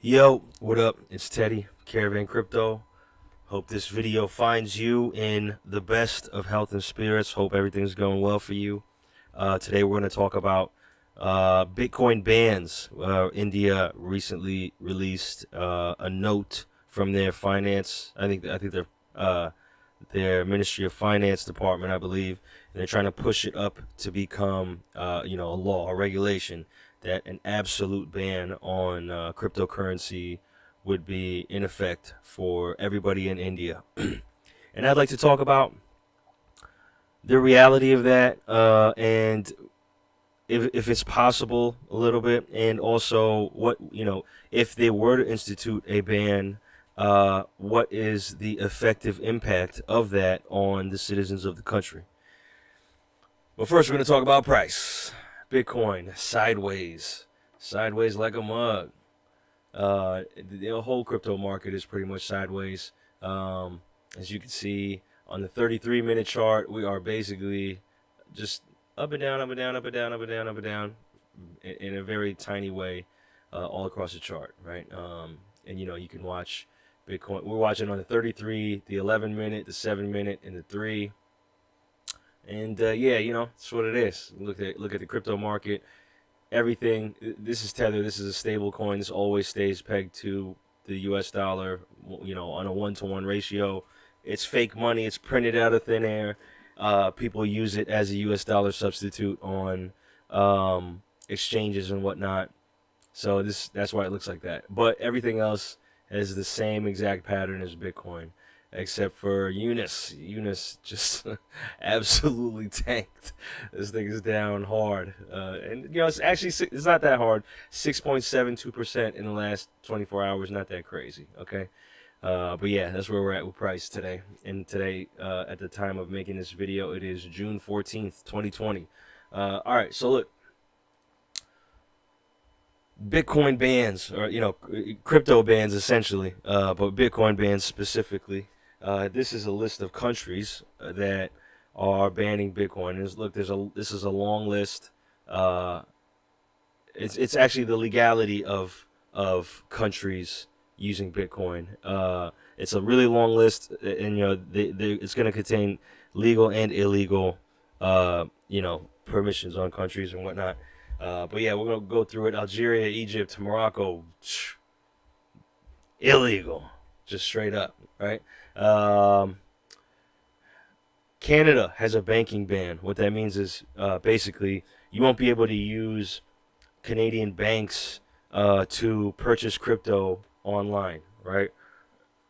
Yo, what up? It's Teddy, Caravan Crypto. Hope this video finds you in the best of health and spirits. Hope everything's going well for you. Today we're going to talk about Bitcoin bans. India recently released a note from their finance. I think their Ministry of Finance department, I believe, and they're trying to push it up to become a law, a regulation that an absolute ban on cryptocurrency would be in effect for everybody in India. And I'd like to talk about the reality of that, and if it's possible a little bit, and also what, if they were to institute a ban, what is the effective impact of that on the citizens of the country. But first, we're going to talk about price. Bitcoin sideways like a mug. The whole crypto market is pretty much sideways. As you can see on the 33-minute chart, we are basically just up and down, up and down, up and down, up and down, up and down, in a very tiny way, all across the chart, right? And you can watch Bitcoin. We're watching on the 33, the 11-minute, the 7-minute, and the 3. And that's what it is. Look at the crypto market. Everything. This is Tether. This is a stable coin. This always stays pegged to the U.S. dollar. On a 1-to-1 ratio. It's fake money. It's printed out of thin air. People use it as a U.S. dollar substitute on exchanges and whatnot. So that's why it looks like that. But everything else has the same exact pattern as Bitcoin, except for Eunice. Eunice just absolutely tanked. This thing is down hard, and it's not that hard. 6.72% in the last 24 hours. Not that crazy. Okay, but yeah, that's where we're at with price today. And today, at the time of making this video, it is June 14th, 2020. All right, so look. Bitcoin bans, or crypto bans essentially, but Bitcoin bans specifically. This is a list of countries that are banning Bitcoin. This is a long list. Uh, it's actually the legality of countries using Bitcoin. It's a really long list, and it's going to contain legal and illegal, permissions on countries and whatnot. But yeah, we're gonna go through it. Algeria, Egypt, Morocco, illegal, just straight up, right? Um, Canada has a banking ban. What that means is basically you won't be able to use Canadian banks to purchase crypto online, right?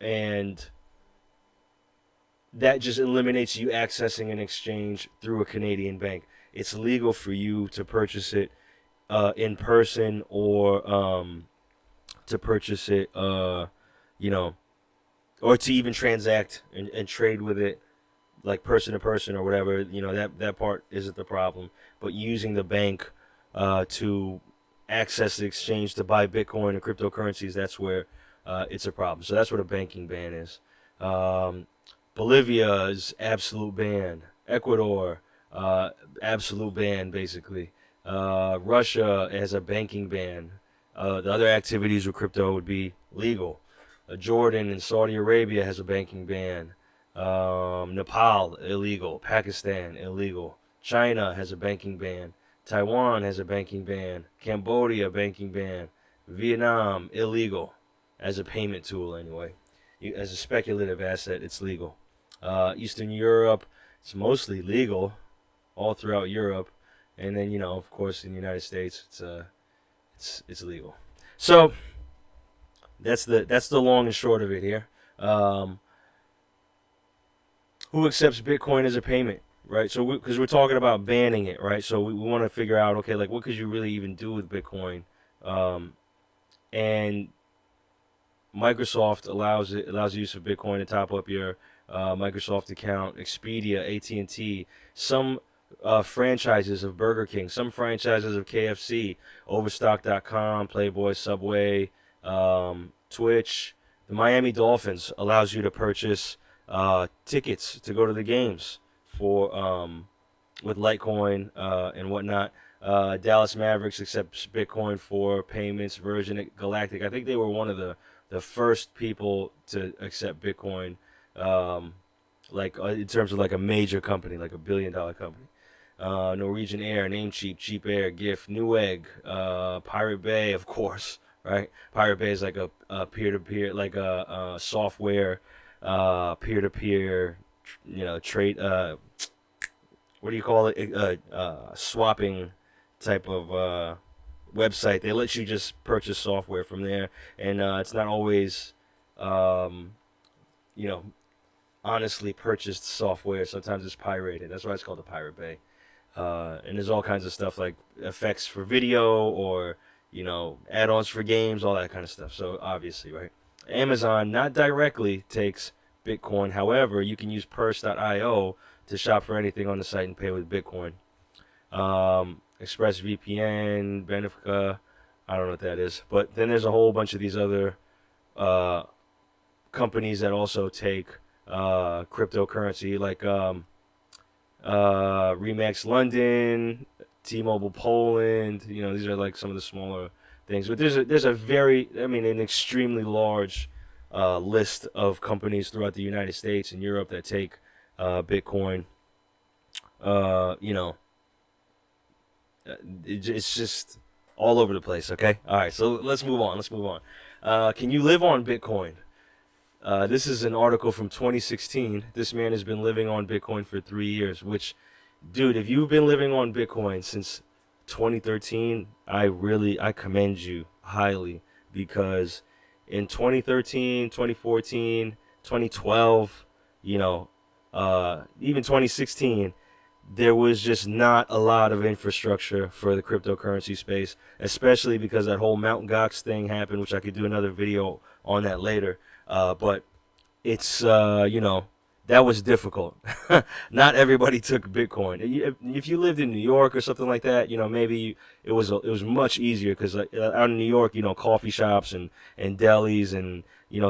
And that just eliminates you accessing an exchange through a Canadian bank. It's legal for you to purchase it in person, or to purchase it, you know, or to even transact and trade with it like person to person or whatever. That part isn't the problem. But using the bank to access the exchange to buy Bitcoin and cryptocurrencies, that's where it's a problem. So that's what a banking ban is. Um, Bolivia's absolute ban. Ecuador, absolute ban, basically. Russia has a banking ban. The other activities with crypto would be legal. Jordan and Saudi Arabia has a banking ban. Nepal, illegal. Pakistan, illegal. China has a banking ban. Taiwan has a banking ban. Cambodia, banking ban. Vietnam, illegal. As a payment tool, anyway. As a speculative asset, it's legal. Eastern Europe, it's mostly legal all throughout Europe, and then of course, in the United States, it's legal. So that's the long and short of it here. Um, who accepts Bitcoin as a payment, right? So because we're talking about banning it, right? So we want to figure out, okay, like what could you really even do with Bitcoin? Um, and Microsoft allows use of Bitcoin to top up your Microsoft account. Expedia, AT&T, some franchises of Burger King, some franchises of KFC, Overstock.com, Playboy, Subway, Twitch. The Miami Dolphins allows you to purchase tickets to go to the games for with Litecoin and whatnot. Dallas Mavericks accepts Bitcoin for payments. Virgin Galactic, I think they were one of the first people to accept Bitcoin, like in terms of like a major company, like $1 billion company. Norwegian Air, Namecheap, Cheap Air, GIF, Newegg, Pirate Bay, of course, right? Pirate Bay is like a peer-to-peer, like a software, peer-to-peer, trade. What do you call it? Swapping type of website. They let you just purchase software from there, and it's not always, um, you know, honestly purchased software. Sometimes it's pirated. That's why it's called the Pirate Bay. And there's all kinds of stuff like effects for video or add-ons for games, all that kind of stuff. So obviously, right? Amazon not directly takes Bitcoin. However, you can use Purse.io to shop for anything on the site and pay with Bitcoin. ExpressVPN, Benefica, I don't know what that is. But then there's a whole bunch of these other companies that also take cryptocurrency, like Remax London, T-Mobile Poland. These are like some of the smaller things. But there's a very, an extremely large list of companies throughout the United States and Europe that take Bitcoin. It's just all over the place. Okay, all right. So let's move on. Can you live on Bitcoin? This is an article from 2016. This man has been living on Bitcoin for 3 years, which, dude, if you've been living on Bitcoin since 2013, I commend you highly, because in 2013, 2014, 2012, even 2016, there was just not a lot of infrastructure for the cryptocurrency space, especially because that whole Mt. Gox thing happened, which I could do another video on that later. But it's, that was difficult. Not everybody took Bitcoin. If you lived in New York or something like that, maybe it was much easier, because out in New York, coffee shops and delis and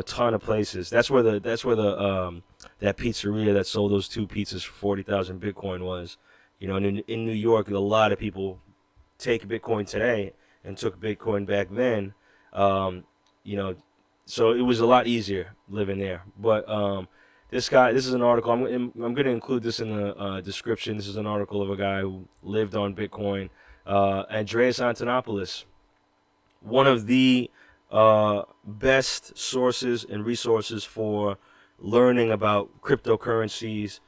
ton of places. That's where the that pizzeria that sold those 2 pizzas for 40,000 Bitcoin was. In New York, a lot of people take Bitcoin today and took Bitcoin back then. So it was a lot easier living there. But this is an article. I'm going to include this in the description. This is an article of a guy who lived on Bitcoin. Andreas Antonopolous, one of the best sources and resources for learning about cryptocurrencies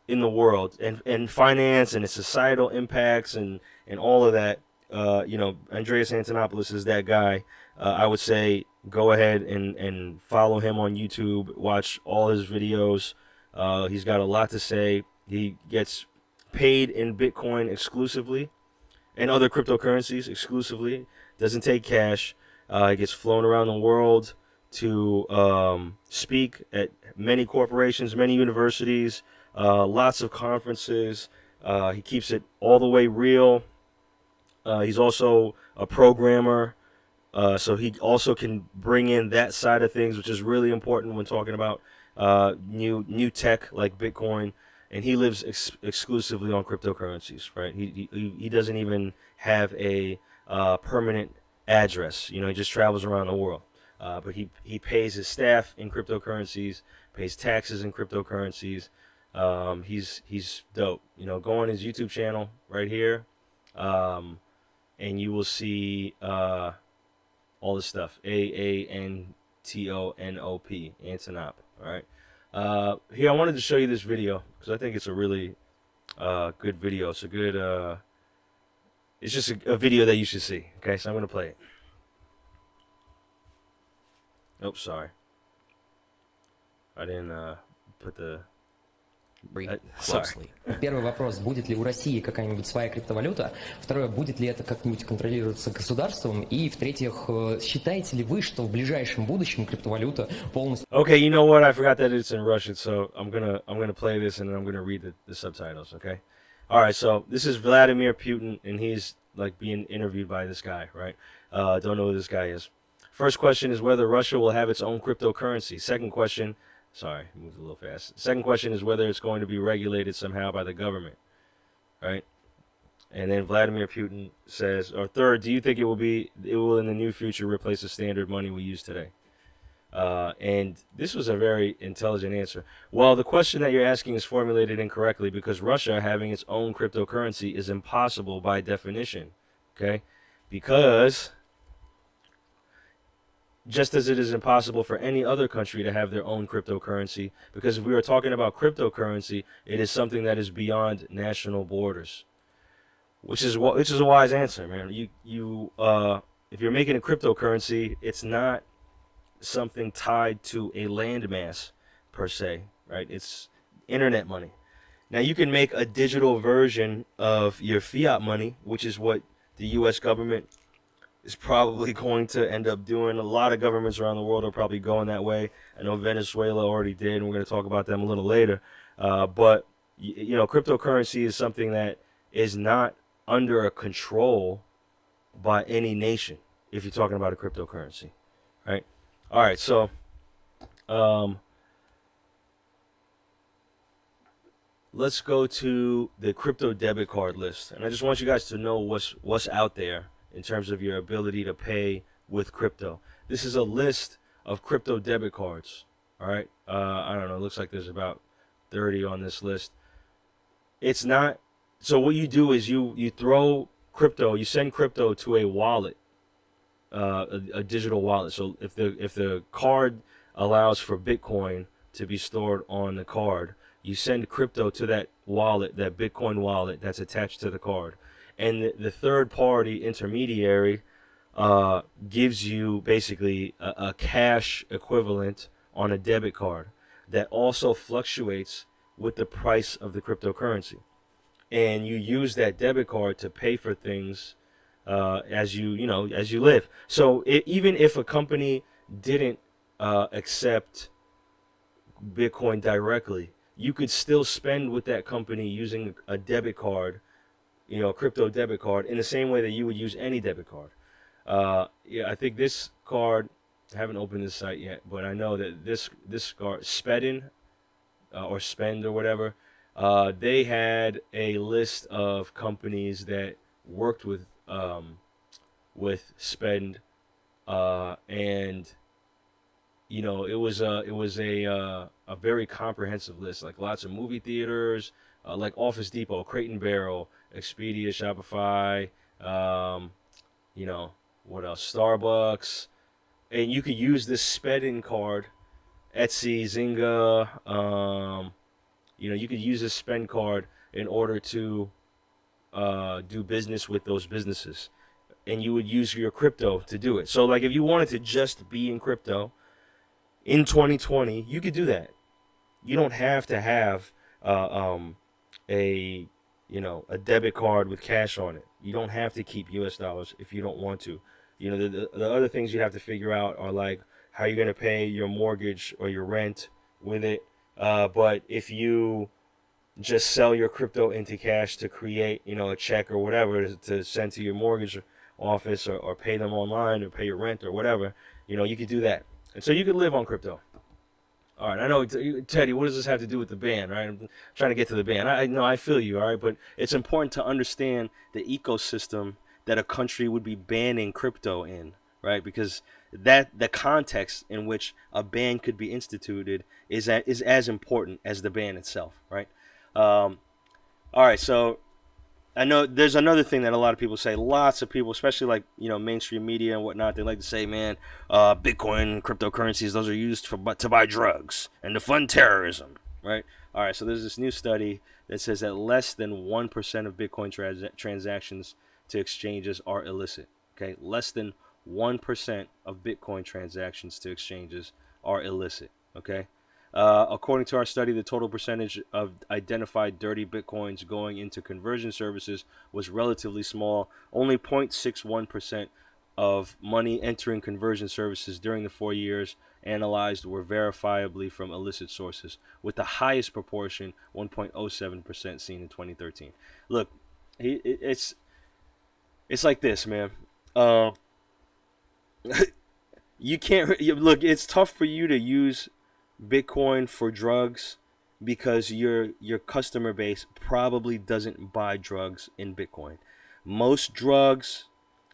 in the world, and finance and its societal impacts and all of that. Andreas Antonopolous is that guy. I would say go ahead and follow him on YouTube. Watch all his videos. He's got a lot to say. He gets paid in Bitcoin exclusively and other cryptocurrencies exclusively. Doesn't take cash. He gets flown around the world to speak at many corporations, many universities, lots of conferences. He keeps it all the way real. He's also a programmer, so he also can bring in that side of things, which is really important when talking about new tech like Bitcoin. And he lives exclusively on cryptocurrencies, right? He doesn't even have a permanent address. He just travels around the world. But he pays his staff in cryptocurrencies, pays taxes in cryptocurrencies. He's dope. Go on his YouTube channel right here, and you will see all this stuff. Antonop, Antonop. All right. Here, I wanted to show you this video because I think it's a really good video. It's a good. It's just a video that you should see. Okay, so I'm gonna play it. Oh, sorry. I didn't put the. Sorry. Первый вопрос: будет ли у России какая-нибудь своя криптовалюта? Второе: будет ли это как-нибудь контролироваться государством? И в-третьих, считаете ли вы, что в ближайшем будущем криптовалюта полностью? Okay, you know what? I forgot that it's in Russian, so I'm gonna play this and then I'm gonna read the subtitles. Okay. All right. So this is Vladimir Putin, and he's like being interviewed by this guy, right? Don't know who this guy is. First question is whether Russia will have its own cryptocurrency. Second question. Sorry, moved a little fast. Second question is whether it's going to be regulated somehow by the government, right? And then Vladimir Putin says, or third, do you think it will in the near future replace the standard money we use today? And this was a very intelligent answer. Well, the question that you're asking is formulated incorrectly because Russia having its own cryptocurrency is impossible by definition. Okay? Because just as it is impossible for any other country to have their own cryptocurrency, because if we are talking about cryptocurrency, it is something that is beyond national borders, which is a wise answer, man. If you're making a cryptocurrency, it's not something tied to a landmass per se, right? It's internet money. Now you can make a digital version of your fiat money, which is what the U.S. government is probably going to end up doing. A lot of governments around the world are probably going that way. I know Venezuela already did, and we're going to talk about them a little later. But cryptocurrency is something that is not under a control by any nation. If you're talking about a cryptocurrency, right? All right, so um, let's go to the crypto debit card list, and I just want you guys to know what's out there in terms of your ability to pay with crypto. This is a list of crypto debit cards. All right, I don't know. It looks like there's about 30 on this list. It's not. So what you do is you throw crypto, you send crypto to a wallet, a digital wallet. So if the card allows for Bitcoin to be stored on the card, you send crypto to that wallet, that Bitcoin wallet that's attached to the card, and the third party intermediary gives you basically a cash equivalent on a debit card that also fluctuates with the price of the cryptocurrency, and you use that debit card to pay for things as you live. So even if a company didn't accept Bitcoin directly, you could still spend with that company using a debit card, a crypto debit card, in the same way that you would use any debit card. Yeah, I think this card. I haven't opened this site yet, but I know that this card, Spedin, or Spend or whatever, they had a list of companies that worked with Spend, and it was a very comprehensive list, like lots of movie theaters, like Office Depot, Crate and Barrel, Expedia, Shopify, um, what else? Starbucks, and you could use this Spedin card, Etsy, Zynga, you could use this spend card in order to do business with those businesses, and you would use your crypto to do it. So, like, if you wanted to just be in crypto in 2020, you could do that. You don't have to have a a debit card with cash on it. You don't have to keep U.S. dollars if you don't want to. The other things you have to figure out are like how you're going to pay your mortgage or your rent with it. But if you just sell your crypto into cash to create, a check or whatever to send to your mortgage office, or pay them online or pay your rent or whatever, you could do that. And so you could live on crypto. All right, I know, Teddy. What does this have to do with the ban? Right, I'm trying to get to the ban. I know, I feel you. All right, but it's important to understand the ecosystem that a country would be banning crypto in, right? Because the context in which a ban could be instituted is as important as the ban itself, right? Um, all right, so I know there's another thing that a lot of people say. Lots of people, especially like mainstream media and whatnot, they like to say, "Man, Bitcoin, cryptocurrencies, those are used to buy drugs and to fund terrorism." Right? All right. So there's this new study that says that less than 1% of Bitcoin transactions to exchanges are illicit. Okay, less than 1% of Bitcoin transactions to exchanges are illicit. Okay. According to our study, the total percentage of identified dirty bitcoins going into conversion services was relatively small. Only 0.61% of money entering conversion services during the 4 years analyzed were verifiably from illicit sources, with the highest proportion, 1.07%, seen in 2013. Look, it's like this, man. Uh, you can't look. It's tough for you to use Bitcoin for drugs because your customer base probably doesn't buy drugs in Bitcoin. Most drugs,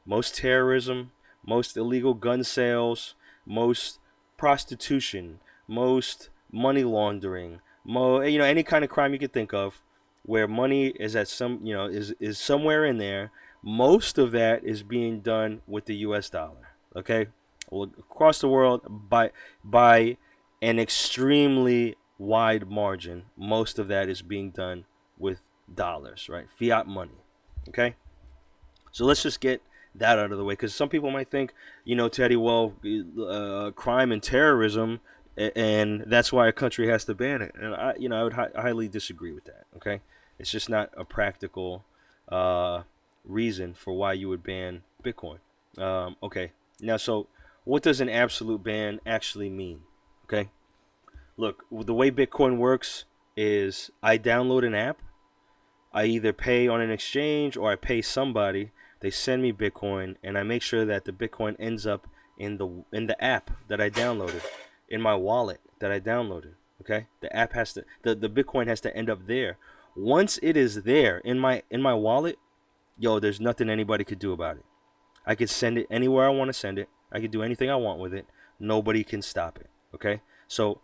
most terrorism, most illegal gun sales, most prostitution, most money laundering, any kind of crime you could think of where money is at some, is somewhere in there. Most of that is being done with the US dollar, okay? Well, across the world by an extremely wide margin, most of that is being done with dollars, right? Fiat money, okay? So let's just get that out of the way, because some people might think, Teddy, well, crime and terrorism, and that's why a country has to ban it. And I would highly disagree with that. Okay, it's just not a practical reason for why you would ban Bitcoin. Okay, now so what does an absolute ban actually mean? Okay, look, the way Bitcoin works is I download an app. I either pay on an exchange or I pay somebody. They send me Bitcoin, and I make sure that the Bitcoin ends up in the app that I downloaded, in my wallet that I downloaded. Okay, the app has to the Bitcoin has to end up there. Once it is there in my wallet, there's nothing anybody could do about it. I could send it anywhere I want to send it. I could do anything I want with it. Nobody can stop it. Okay, so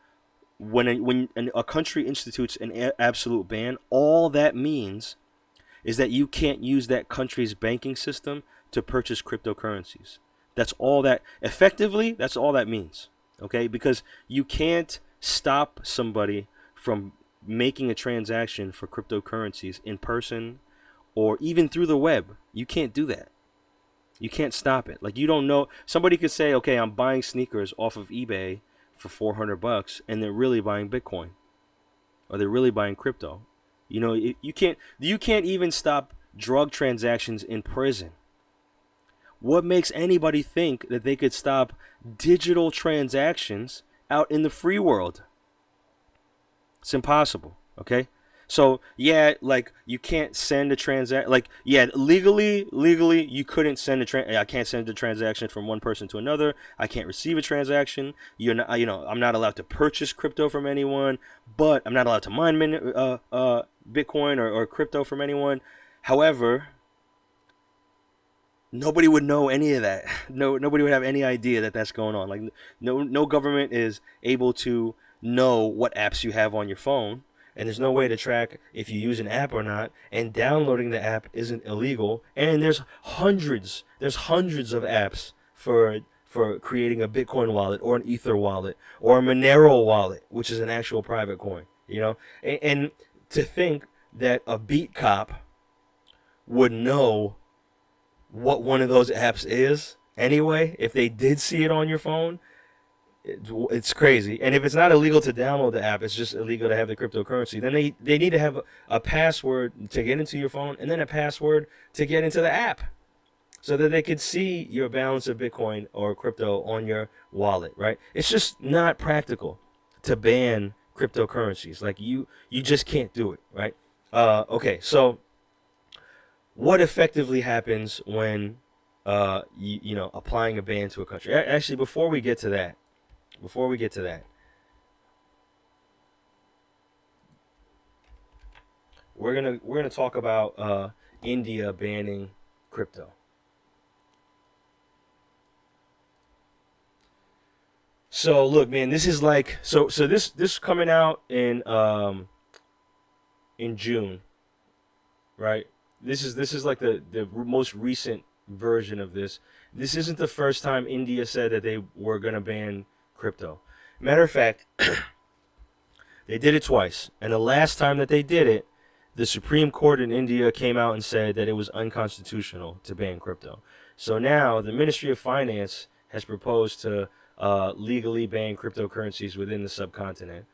when a country institutes an absolute ban, all that means is that you can't use that country's banking system to purchase cryptocurrencies. That's all that effectively, that's all that means. Okay? Because you can't stop somebody from making a transaction for cryptocurrencies in person or even through the web. You can't do that. You can't stop it. Like, you don't know, somebody could say, "Okay, I'm buying sneakers off of eBay for $400," and they're really buying Bitcoin, or they're really buying crypto. You can't even stop drug transactions in prison. What makes anybody think that they could stop digital transactions out in the free world? It's impossible. Okay, so yeah, like, you can't send a transaction. Like, yeah, legally, you couldn't send I can't send a transaction from one person to another. I can't receive a transaction. I'm not allowed to purchase crypto from anyone, but I'm not allowed to mine Bitcoin or crypto from anyone. However, nobody would know any of that. No, nobody would have any idea that that's going on. Like, no government is able to know what apps you have on your phone, and there's no way to track if you use an app or not. And downloading the app isn't illegal. And there's hundreds of apps for creating a Bitcoin wallet or an Ether wallet or a Monero wallet, which is an actual private coin. And to think that a beat cop would know what one of those apps is anyway, if they did see it on your phone, it's crazy. And if it's not illegal to download the app, it's just illegal to have the cryptocurrency. Then they need to have a password to get into your phone, and then a password to get into the app, so that they could see your balance of Bitcoin or crypto on your wallet, right? It's just not practical to ban cryptocurrencies. Like, you just can't do it, right? Okay, so what effectively happens when applying a ban to a country? Actually, before we get to that, we're gonna talk about India banning crypto. So look, man, this is like, this coming out in June, right? This is like the most recent version of this. This isn't the first time India said that they were gonna ban crypto. Matter of fact, they did it twice, and the last time that they did it, the Supreme Court in India came out and said that it was unconstitutional to ban crypto. So now the Ministry of Finance has proposed to legally ban cryptocurrencies within the subcontinent.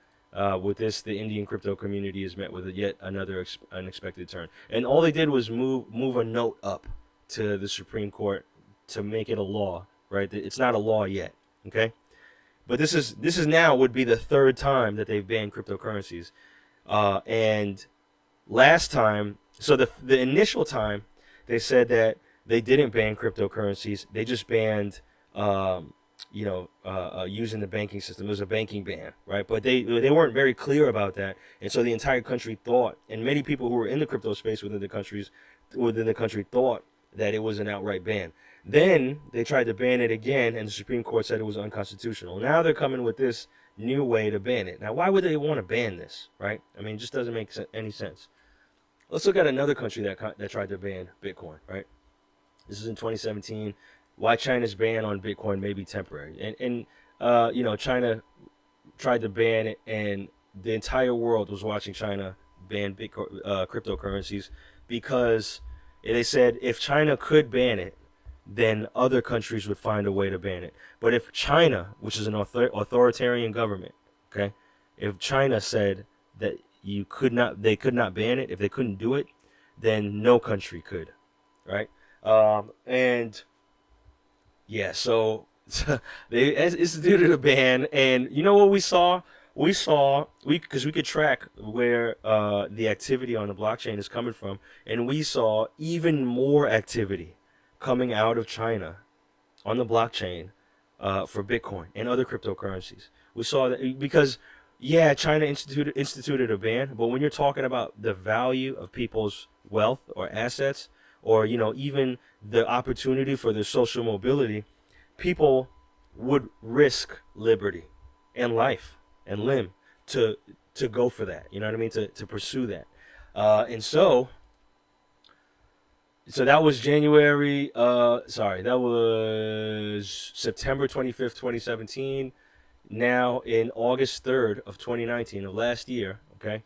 With this, the Indian crypto community is met with yet another unexpected turn. And all they did was move a note up to the Supreme Court to make it a law, right? It's not a law yet, okay? But this is now would be the third time that they've banned cryptocurrencies. And last time, so the initial time, they said that they didn't ban cryptocurrencies. They just banned using the banking system. It was a banking ban, right? But they weren't very clear about that, and so the entire country thought, and many people who were in the crypto space within the country thought that it was an outright ban. Then they tried to ban it again, and the Supreme Court said it was unconstitutional. Now they're coming with this new way to ban it. Now, why would they want to ban this, right? I mean, it just doesn't make any sense. Let's look at another country that tried to ban Bitcoin, right? This is in 2017. Why China's ban on Bitcoin may be temporary, and China tried to ban it, and the entire world was watching China ban Bitcoin, cryptocurrencies, because they said if China could ban it, then other countries would find a way to ban it. But if China, which is an authoritarian government, okay, if China said that they could not ban it, if they couldn't do it, then no country could, right? And yeah, so they instituted a ban, and you know what we saw? Because we could track where the activity on the blockchain is coming from, and we saw even more activity coming out of China on the blockchain for Bitcoin and other cryptocurrencies. We saw that because, yeah, China instituted a ban, but when you're talking about the value of people's wealth or assets, or even the opportunity for their social mobility, people would risk liberty and life and limb to go for that. You know what I mean? To pursue that. And so that was January. That was September 25th, 2017. Now in August 3rd of 2019 of last year. Okay.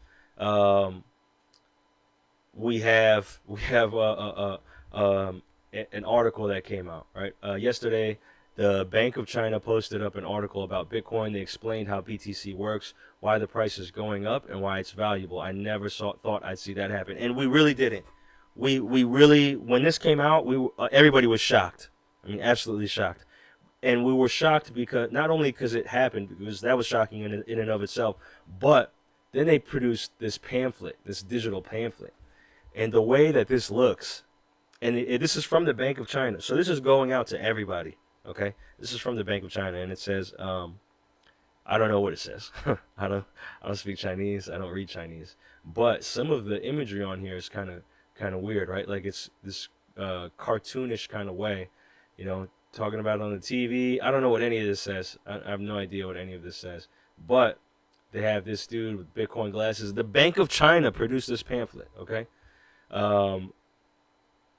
We have an article that came out, right? Yesterday, the Bank of China posted up an article about Bitcoin. They explained how BTC works, why the price is going up, and why it's valuable. I never thought I'd see that happen, and we really didn't. We really, when this came out, everybody was shocked. I mean, absolutely shocked. And we were shocked because not only because it happened, because that was shocking in and of itself, but then they produced this pamphlet, this digital pamphlet, and the way that this looks, and this is from the Bank of China, so this is going out to everybody. Okay, this is from the Bank of China, and it says, I don't know what it says. I don't speak Chinese. I don't read Chinese, but some of the imagery on here is kind of weird, right? Like it's this cartoonish kind of way, talking about it on the TV. I don't know what any of this says. I have no idea what any of this says, but they have this dude with Bitcoin glasses. The Bank of China produced this pamphlet. Okay.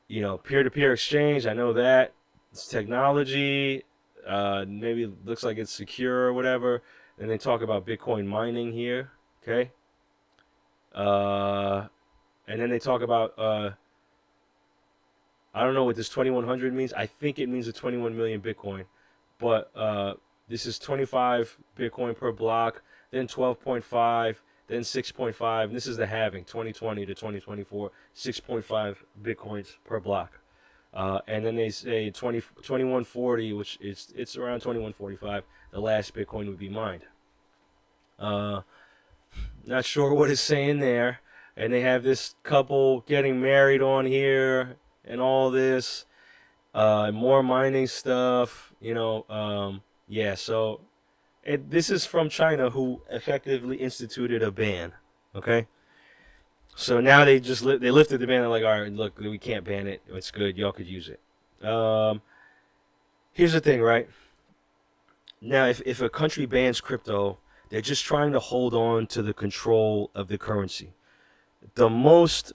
Peer-to-peer exchange. I know that it's technology. Maybe it looks like it's secure or whatever. And they talk about Bitcoin mining here. Okay. And then they talk about I don't know what this 2100 means. I think it means a 21 million Bitcoin, but this is 25 Bitcoin per block, then 12.5, then 6.5. And this is the halving, 2020 to 2024, 6.5 Bitcoins per block. And then they say 2140, which it's around 2145. The last Bitcoin would be mined. Not sure what it's saying there. And they have this couple getting married on here and all this, more mining stuff, yeah. So this is from China, who effectively instituted a ban. Okay. So now they lifted the ban. They're like, all right, look, we can't ban it. It's good. Y'all could use it. Here's the thing, right? Now, if a country bans crypto, they're just trying to hold on to the control of the currency. The most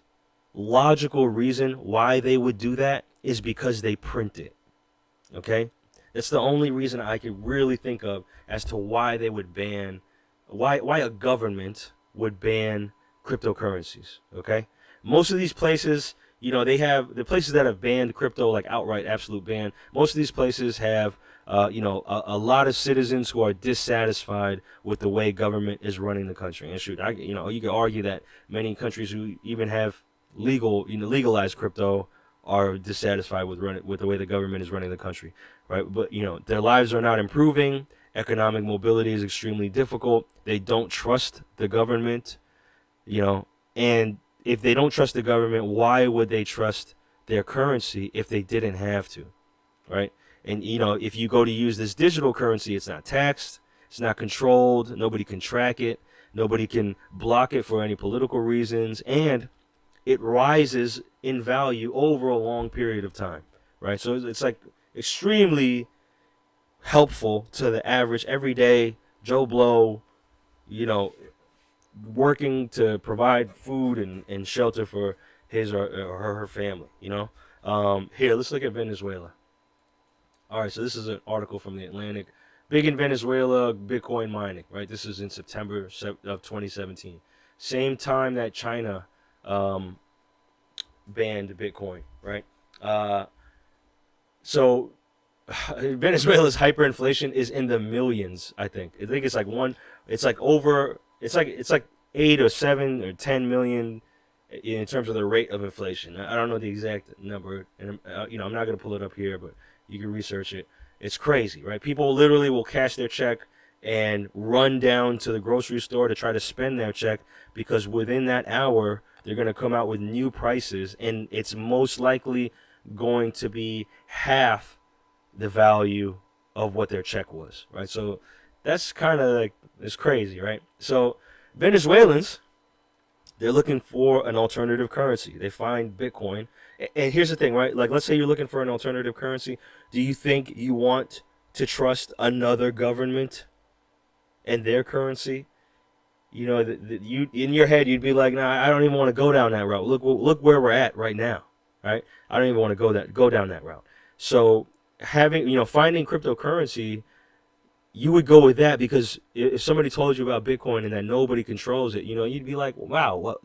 logical reason why they would do that is because they print it. Okay? That's the only reason I could really think of as to why they would why a government would ban cryptocurrencies. Okay? Most of these places, they have the places that have banned crypto, like outright absolute ban. Most of these places have a lot of citizens who are dissatisfied with the way government is running the country. And shoot, you could argue that many countries who even have legalized crypto are dissatisfied with the way the government is running the country, right? But their lives are not improving. Economic mobility is extremely difficult. They don't trust the government, and if they don't trust the government, why would they trust their currency if they didn't have to, right? And if you go to use this digital currency, it's not taxed, it's not controlled, nobody can track it, nobody can block it for any political reasons, and it rises in value over a long period of time, right? So it's like extremely helpful to the average everyday Joe Blow, you know, working to provide food and shelter for his or her family, Here, let's look at Venezuela. All right, so this is an article from the Atlantic. Big in Venezuela, Bitcoin mining, right? This is in September of 2017. Same time that China banned Bitcoin, right? So Venezuela's hyperinflation is in the millions. I think it's like it's like over. It's like 8 or 7 or 10 million in terms of the rate of inflation. I don't know the exact number, and I'm not gonna pull it up here, but you can research it. It's crazy, right? People literally will cash their check and run down to the grocery store to try to spend their check because within that hour they're gonna come out with new prices, and it's most likely going to be half the value of what their check was, right? So that's kind of like, it's crazy, right? So Venezuelans, they're looking for an alternative currency. They find Bitcoin. And here's the thing, right? Like, let's say you're looking for an alternative currency. Do you think you want to trust another government and their currency? You in your head, you'd be like, nah, I don't even want to go down that route. Look where we're at right now, right? I don't even want to go down that route. So finding cryptocurrency, you would go with that because if somebody told you about Bitcoin and that nobody controls it, you'd be like, wow,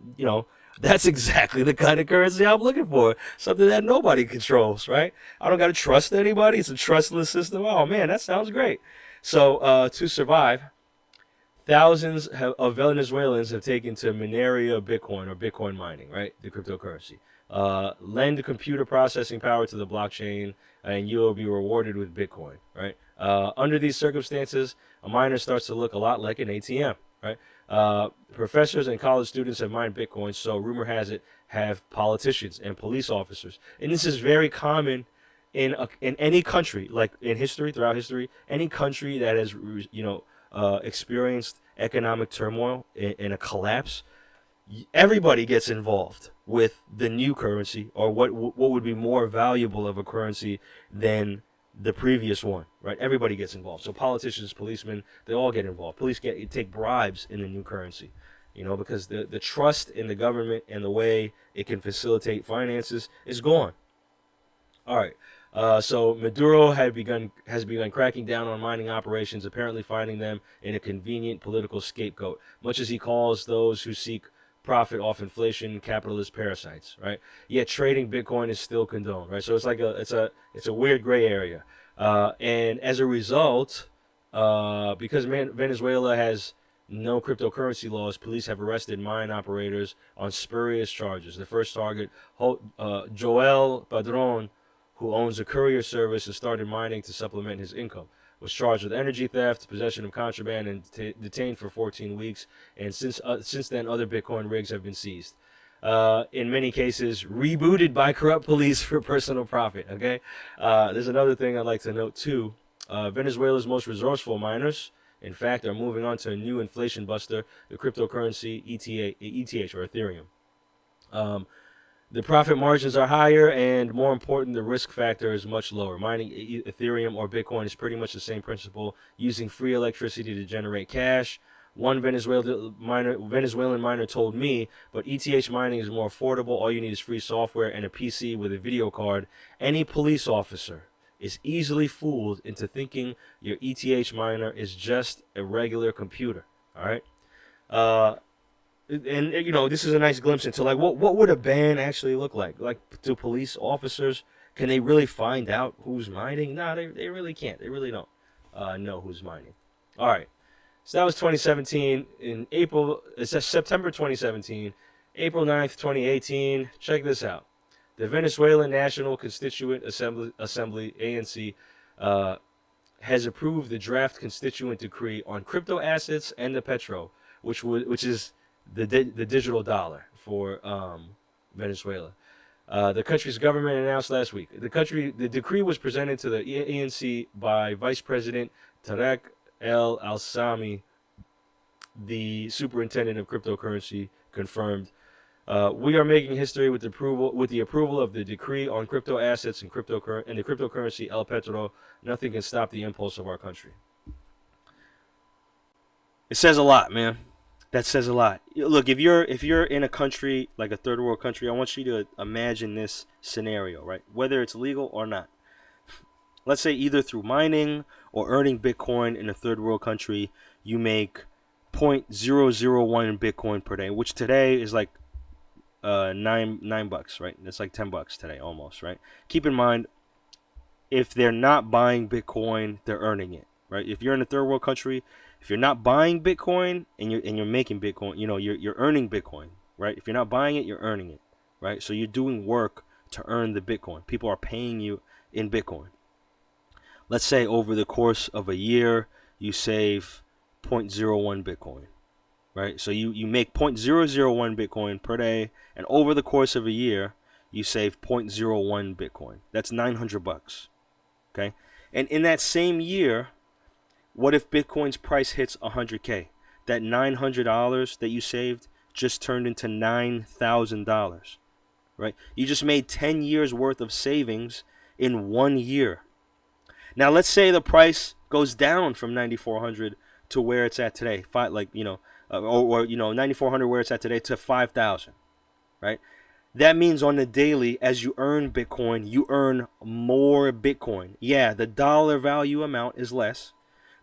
that's exactly the kind of currency I'm looking for. Something that nobody controls, right? I don't got to trust anybody. It's a trustless system. Oh man, that sounds great. So to survive, thousands of Venezuelans have taken to Mineria Bitcoin or Bitcoin mining, right? The cryptocurrency. Lend computer processing power to the blockchain, and you will be rewarded with Bitcoin, right? Under these circumstances, a miner starts to look a lot like an ATM, right? Professors and college students have mined Bitcoin, so rumor has it, have politicians and police officers. And this is very common in any country, like in history, throughout history, any country that has, experienced economic turmoil and a collapse, everybody gets involved with the new currency or what would be more valuable of a currency than the previous one, right? Everybody gets involved. So politicians, policemen, they all get involved. Police take bribes in the new currency, because the trust in the government and the way it can facilitate finances is gone. All right. So Maduro has begun cracking down on mining operations, apparently finding them in a convenient political scapegoat, much as he calls those who seek profit off inflation capitalist parasites, right? Yet trading Bitcoin is still condoned, right? So it's a weird gray area, and as a result, because Venezuela has no cryptocurrency laws, police have arrested mine operators on spurious charges. The first target, Joel Padron, who owns a courier service and started mining to supplement his income, was charged with energy theft, possession of contraband, and detained for 14 weeks. And since then, other Bitcoin rigs have been seized. In many cases, rebooted by corrupt police for personal profit. Okay, there's another thing I'd like to note too. Venezuela's most resourceful miners, in fact, are moving on to a new inflation buster, the cryptocurrency ETH or Ethereum. The profit margins are higher, and more important, the risk factor is much lower. Mining Ethereum or Bitcoin is pretty much the same principle, using free electricity to generate cash. One Venezuelan miner told me, but ETH mining is more affordable. All you need is free software and a PC with a video card. Any police officer is easily fooled into thinking your ETH miner is just a regular computer. All right. And this is a nice glimpse into like what would a ban actually look like? Like, to police officers, can they really find out who's mining? No, they really can't. They really don't know who's mining. All right. So that was 2017. In April, it says September 2017, April 9th, 2018. Check this out. The Venezuelan National Constituent Assembly, ANC, has approved the draft constituent decree on crypto assets and the petro, which is the digital dollar for Venezuela. The country's government announced last week. The decree was presented to the ANC by Vice President Tarek El Al-Sami, the superintendent of cryptocurrency, confirmed. We are making history with the approval of the decree on crypto assets and the cryptocurrency El Petro. Nothing can stop the impulse of our country. It says a lot, man. That says a lot. Look, if you're in a country like a third world country, I want you to imagine this scenario, right? Whether it's legal or not. Let's say either through mining or earning Bitcoin in a third world country, you make 0.001 Bitcoin per day, which today is like $9, right? It's like $10 today almost, right? Keep in mind, if they're not buying Bitcoin, they're earning it, right? If you're in a third world country, if you're not buying Bitcoin and you're making Bitcoin, you're earning Bitcoin, right? If you're not buying it, you're earning it, right? So you're doing work to earn the Bitcoin. People are paying you in Bitcoin. Let's say over the course of a year, you save 0.01 Bitcoin, right? So you make 0.001 Bitcoin per day, and over the course of a year, you save 0.01 Bitcoin. That's $900, okay? And in that same year, what if Bitcoin's price hits 100K? That $900 that you saved just turned into $9,000, right? You just made 10 years worth of savings in 1 year. Now, let's say the price goes down from 9,400 to where it's at today, 9,400 where it's at today to 5,000, right? That means on the daily, as you earn Bitcoin, you earn more Bitcoin. Yeah, the dollar value amount is less,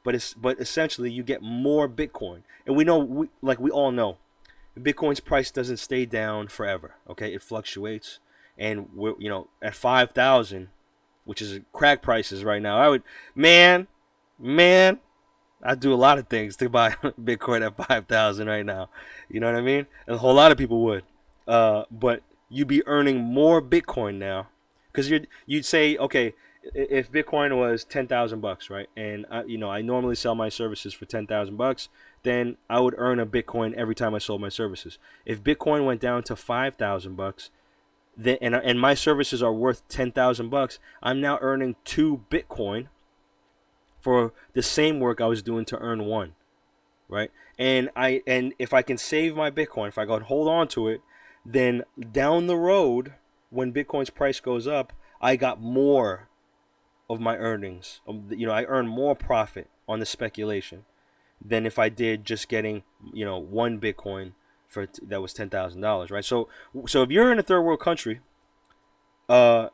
but essentially you get more Bitcoin. And we all know, Bitcoin's price doesn't stay down forever. Okay, it fluctuates, and we're at 5,000, which is crack prices right now. Man, I'd do a lot of things to buy Bitcoin at 5,000 right now. You know what I mean? And a whole lot of people would. But you'd be earning more Bitcoin now, because you'd say, okay, if Bitcoin was $10,000, right, and I normally sell my services for $10,000, then I would earn a Bitcoin every time I sold my services. If Bitcoin went down to $5,000, then and my services are worth $10,000, I'm now earning 2 Bitcoin for the same work I was doing to earn 1, right? And if I can save my Bitcoin, if I go hold on to it, then down the road, when Bitcoin's price goes up, I got more of my earnings. I earn more profit on the speculation than if I did just getting 1 Bitcoin that was $10,000, right? So if you're in a third world country, and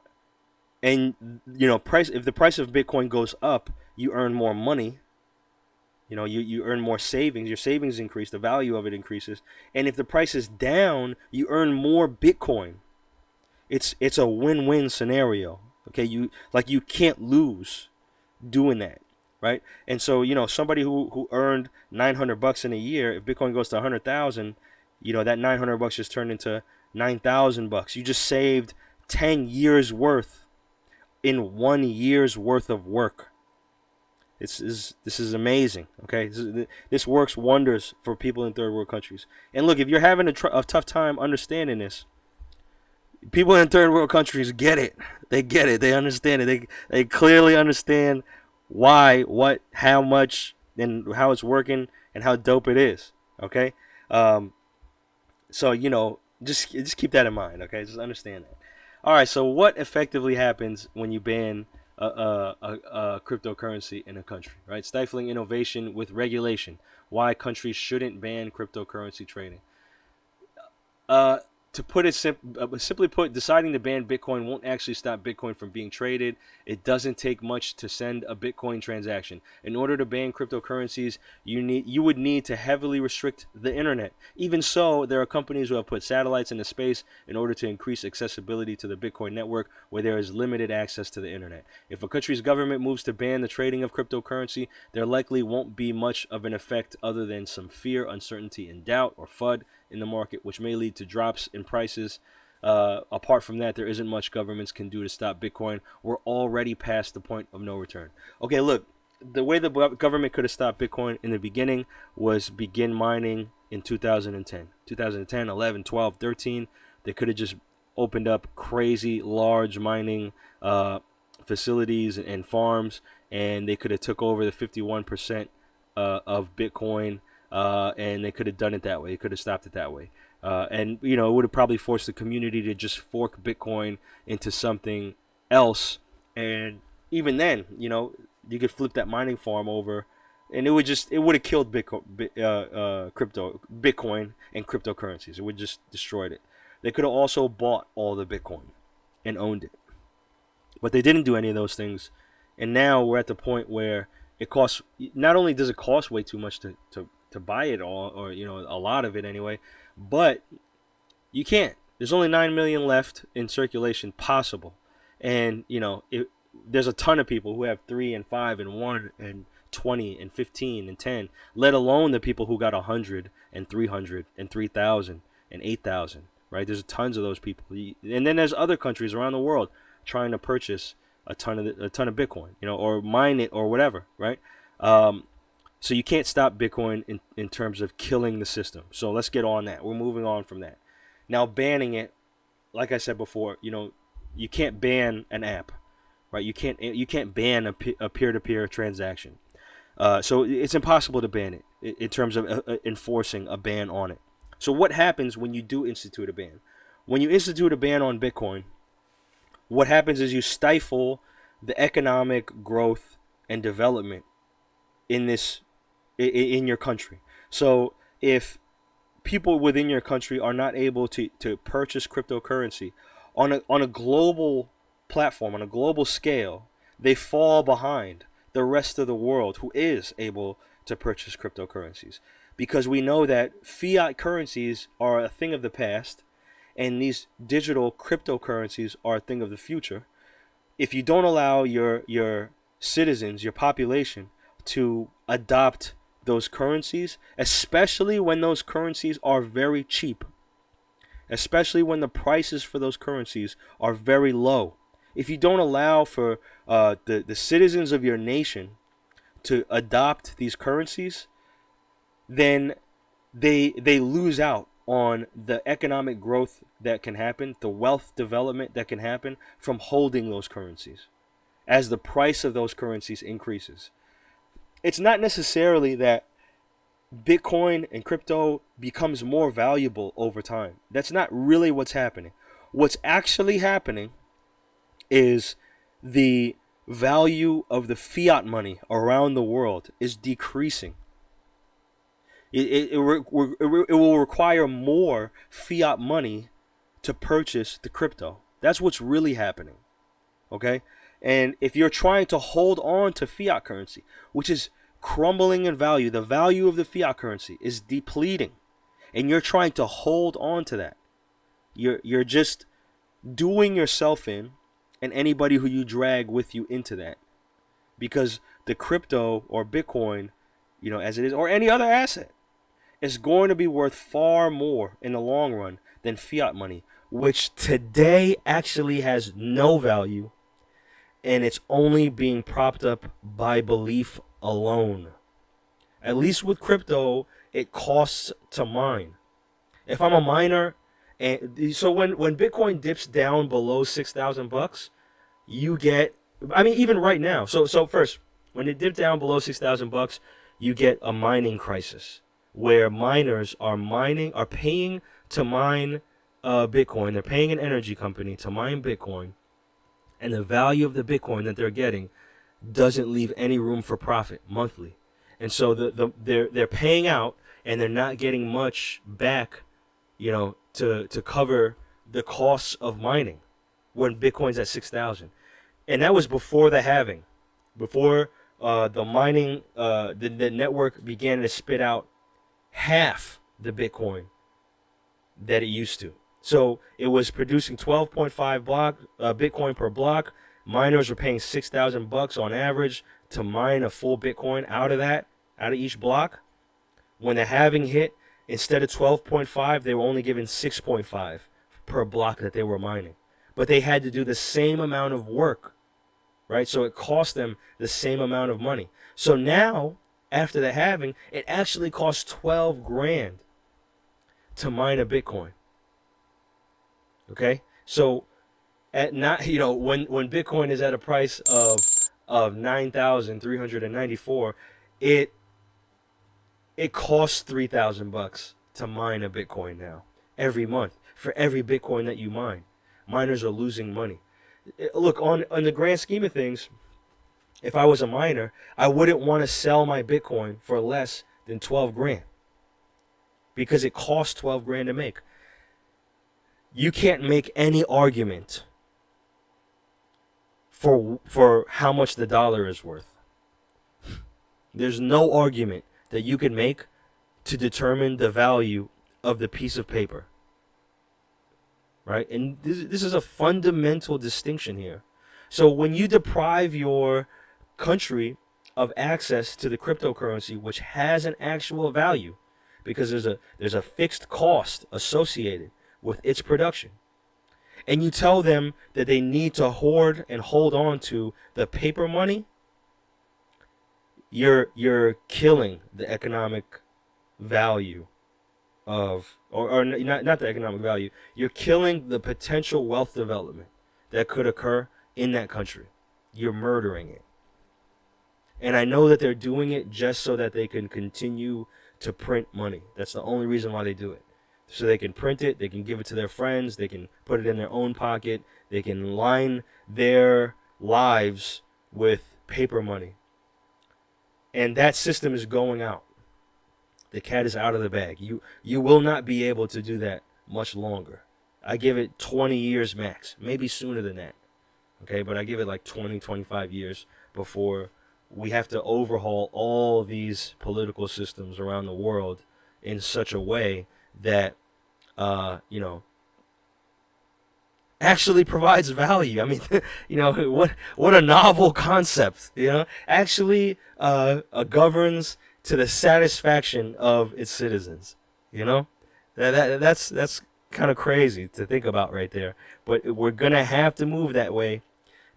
if the price of Bitcoin goes up, you earn more money. You earn more savings. Your savings increase. The value of it increases. And if the price is down, you earn more Bitcoin. It's a win-win scenario. Okay, you can't lose doing that, right? And so somebody who earned $900 in a year, if Bitcoin goes to 100,000, that $900 just turned into $9,000. You just saved 10 years worth in 1 year's worth of work. This is amazing. Okay, this works wonders for people in third world countries. And look, if you're having a tough time understanding this, people in third world countries get it. They get it. They understand it. They clearly understand why, what, how much, and how it's working, and how dope it is. Okay, so just keep that in mind. Okay, just understand that. All right. So what effectively happens when you ban a cryptocurrency in a country, right? Stifling innovation with regulation. Why countries shouldn't ban cryptocurrency trading. To put it simply put, deciding to ban Bitcoin won't actually stop Bitcoin from being traded. It doesn't take much to send a Bitcoin transaction. In order to ban cryptocurrencies, you would need to heavily restrict the internet. Even so, there are companies who have put satellites into space in order to increase accessibility to the Bitcoin network, where there is limited access to the internet. If a country's government moves to ban the trading of cryptocurrency, there likely won't be much of an effect other than some fear, uncertainty, and doubt, or FUD, in the market, which may lead to drops in prices. Apart from that, there isn't much governments can do to stop Bitcoin. We're already past the point of no return. Okay, look, the way the government could have stopped Bitcoin in the beginning was begin mining in 2010, 11, 12, 13. They could have just opened up crazy large mining facilities and farms, and they could have took over the 51% of Bitcoin, and they could have done it that way. They could have stopped it that way. And it would have probably forced the community to just fork Bitcoin into something else. And even then, you could flip that mining farm over, and it would have killed Bitcoin and cryptocurrencies. It would just destroyed it. They could have also bought all the Bitcoin and owned it, but they didn't do any of those things. And now we're at the point where it costs. Not only does it cost way too much to buy it all, or a lot of it anyway, but you can't. There's only 9 million left in circulation possible, and there's a ton of people who have 3 and 5 and 1 and 20 and 15 and 10, let alone the people who got 100 and 300 and 3,000 and 8,000. Right? There's tons of those people, and then there's other countries around the world trying to purchase a ton of Bitcoin, or mine it or whatever. Right? So you can't stop Bitcoin in terms of killing the system. So let's get on that. We're moving on from that. Now banning it, like I said before, you can't ban an app, right? You can't ban a peer-to-peer transaction. So it's impossible to ban it in terms of enforcing a ban on it. So what happens when you do institute a ban? When you institute a ban on Bitcoin, what happens is you stifle the economic growth and development in your country. So if people within your country are not able to purchase cryptocurrency on a global platform, on a global scale, they fall behind the rest of the world who is able to purchase cryptocurrencies. Because we know that fiat currencies are a thing of the past, and these digital cryptocurrencies are a thing of the future. If you don't allow your citizens, your population, to adopt those currencies, especially when those currencies are very cheap, especially when the prices for those currencies are very low. If you don't allow for the citizens of your nation to adopt these currencies, then they lose out on the economic growth that can happen, the wealth development that can happen from holding those currencies as the price of those currencies increases. It's not necessarily that Bitcoin and crypto becomes more valuable over time. That's not really what's happening. What's actually happening is the value of the fiat money around the world is decreasing. It will require more fiat money to purchase the crypto. That's what's really happening. Okay? And if you're trying to hold on to fiat currency, which is crumbling in value, the value of the fiat currency is depleting, and you're trying to hold on to that, you're just doing yourself in, and anybody who you drag with you into that. Because the crypto or Bitcoin, as it is, or any other asset, is going to be worth far more in the long run than fiat money, which today actually has no value, and it's only being propped up by belief alone. At least with crypto, it costs to mine. If I'm a miner, and so when Bitcoin dips down below $6,000, you get, even right now. So first, when it dipped down below $6,000, you get a mining crisis where miners are paying to mine Bitcoin. They're paying an energy company to mine Bitcoin, and the value of the Bitcoin that they're getting doesn't leave any room for profit monthly. And so they're paying out, and they're not getting much back, to cover the costs of mining when Bitcoin's at 6,000. And that was before the halving, before the mining, the network began to spit out half the Bitcoin that it used to. So it was producing 12.5 Bitcoin per block. Miners were paying $6,000 on average to mine a full Bitcoin out of each block. When the halving hit, instead of 12.5, they were only given 6.5 per block that they were mining. But they had to do the same amount of work, right? So it cost them the same amount of money. So now, after the halving, it actually costs 12 grand to mine a Bitcoin. Okay? So at not, when Bitcoin is at a price of 9,394, it it costs $3,000 to mine a Bitcoin now every month for every Bitcoin that you mine. Miners are losing money. Look, on the grand scheme of things, if I was a miner, I wouldn't want to sell my Bitcoin for less than 12 grand because it costs 12 grand to make. You can't make any argument for how much the dollar is worth. There's no argument that you can make to determine the value of the piece of paper. Right? And this is a fundamental distinction here. So when you deprive your country of access to the cryptocurrency, which has an actual value, because there's a fixed cost associated with its production, and you tell them that they need to hoard and hold on to the paper money, you're killing the economic value of, or not the economic value, you're killing the potential wealth development that could occur in that country. You're murdering it. And I know that they're doing it just so that they can continue to print money. That's the only reason why they do it. So they can print it, they can give it to their friends, they can put it in their own pocket, they can line their lives with paper money. And that system is going out. The cat is out of the bag. You will not be able to do that much longer. I give it 20 years max, maybe sooner than that. Okay, but I give it like 20, 25 years before we have to overhaul all these political systems around the world in such a way that, actually provides value. I mean, what a novel concept, actually governs to the satisfaction of its citizens, that's kind of crazy to think about right there. But we're going to have to move that way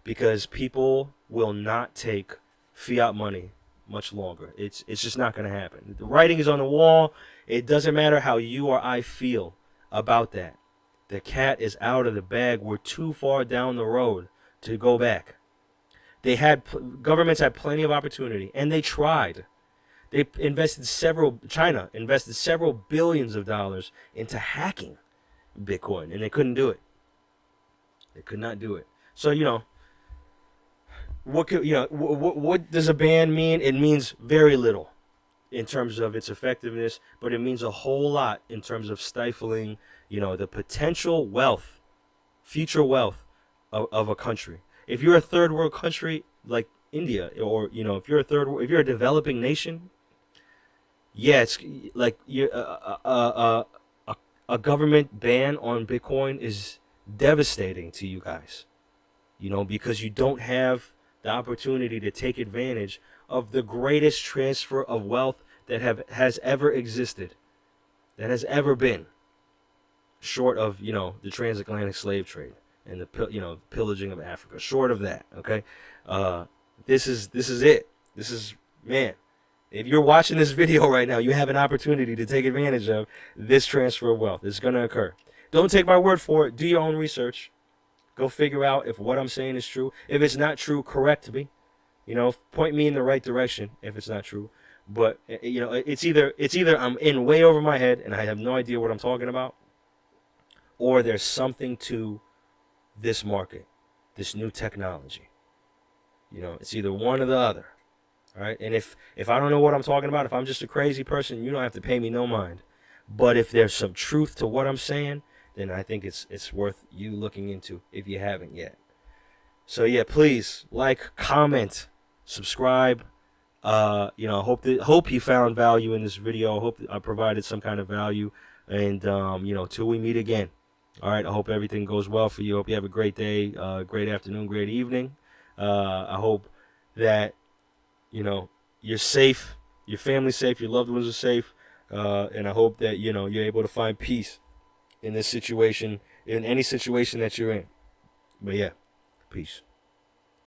because people will not take fiat money much longer. It's just not going to happen. The writing is on the wall. It doesn't matter how you or I feel about that. The cat is out of the bag. We're too far down the road to go back. Governments had plenty of opportunity, and they tried. China invested several billions of dollars into hacking Bitcoin, and they couldn't do it. They could not do it. So, what does a ban mean? It means very little in terms of its effectiveness, but it means a whole lot in terms of stifling, the potential wealth, future wealth of a country. If you're a third world country like India, or if you're a developing nation, yeah, it's like a government ban on Bitcoin is devastating to you guys, because you don't have the opportunity to take advantage of the greatest transfer of wealth that has ever existed, that has ever been, short of the transatlantic slave trade and the pillaging of Africa. Short of that, okay, this is it. This is, man. If you're watching this video right now, you have an opportunity to take advantage of this transfer of wealth. It's going to occur. Don't take my word for it. Do your own research. Go figure out if what I'm saying is true. If it's not true, correct me. Point me in the right direction if it's not true. But it's either I'm in way over my head and I have no idea what I'm talking about, or there's something to this market, this new technology. It's either one or the other. All right? And if I don't know what I'm talking about, if I'm just a crazy person, you don't have to pay me no mind. But if there's some truth to what I'm saying, then I think it's worth you looking into if you haven't yet. So yeah, please like, comment, subscribe. Hope you found value in this video. Hope I provided some kind of value. And till we meet again. All right. I hope everything goes well for you. Hope you have a great day, great afternoon, great evening. I hope that you're safe, your family's safe, your loved ones are safe, and I hope that you're able to find peace in this situation, in any situation that you're in. But yeah, peace.